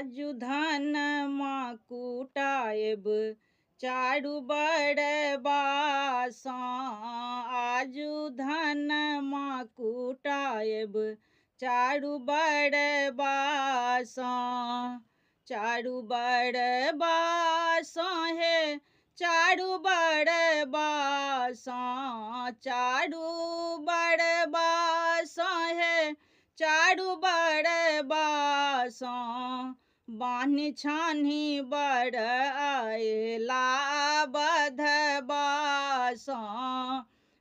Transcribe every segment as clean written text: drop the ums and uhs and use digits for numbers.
आजु धानमा कुटाएब चारू बड़ बासा। आजु धानमा कुटाएब चारू बड़ बासा। चारू बड़ बासा हे चारू बड़ बासा। चारू बड़ बासा हे चारू बड़ बासा। बान्हि छान्हि बड़ आएला बधबासा।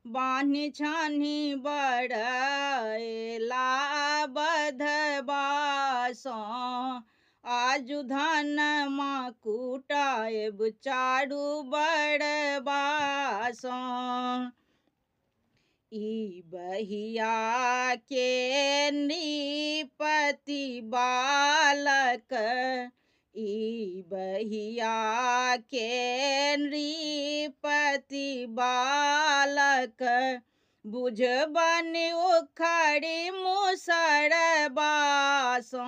बान्हि छान्हि बड़ आएला बधबासा। आजु धानमा कुटाएब चारू बड़ बासा। ई बहिया के नृपति बालक। ई बहिया के नृपति बालक। बुझबन उखड़ि मुसर बासा।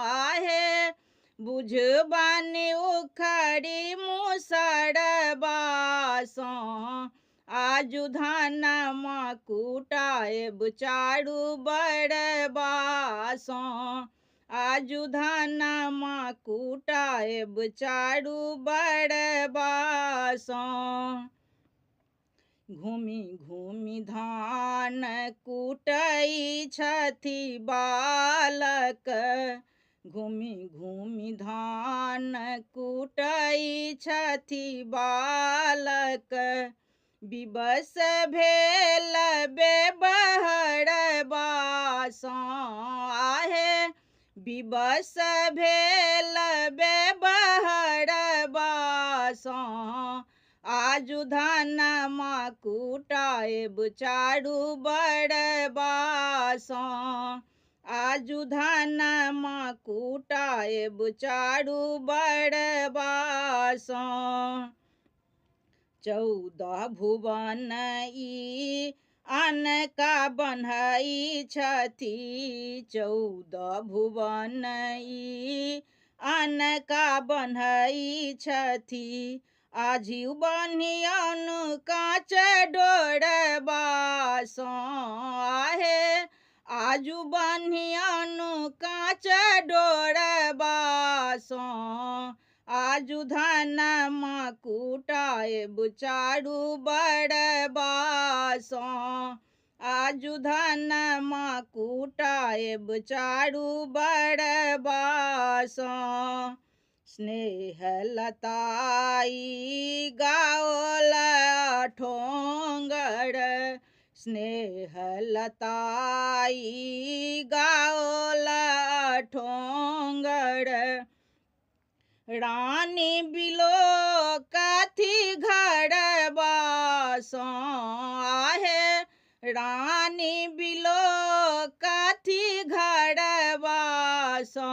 आहे बुझबन उखड़ि मुसर बासा। आजु धानमा कुटाएब चारू बड़ बासा। आजु धानमा कुटाएब चारू बड़ बासा। घूमि घूमि धान कुटै छथि बालक। घूमि घूमि धान कुटै छथि बालक। विवश भेल बेबहर बासा। आहे विवश भेल बेबहर बासा। आजु धानमा कुटाएब चारू बड़ बासा। आजु धानमा कुटाएब चारू बड़ बासा। 14 भुवन ई अनका बन्है छथि। 14 भुवन ई अनका बन्है छथि। आजिउ बन्हियौन काँच डोर बासा। आहे आजु बन्हियौन काँच डोर बासा। आजु धानमा कुटाएब चारू बड़ बासा। आजु धानमा कुटाएब चारू बड़ बासा। स्नेहलता ई गाओल ठोंगर। स्नेहलता ई गाओल ठोंगर। रानी बिलो कथी घर बासा। आहे रानी बिलो कथी घर बासा।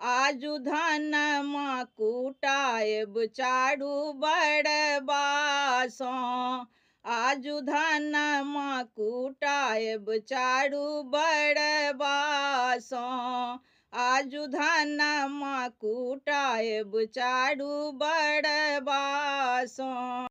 आजु धानमा कुटाएब चारू बड़ बासा। आजु धानमा कुटाएब चारू बड़ बासा। आजु धानमा कुटाएब चारू बड़ बासा।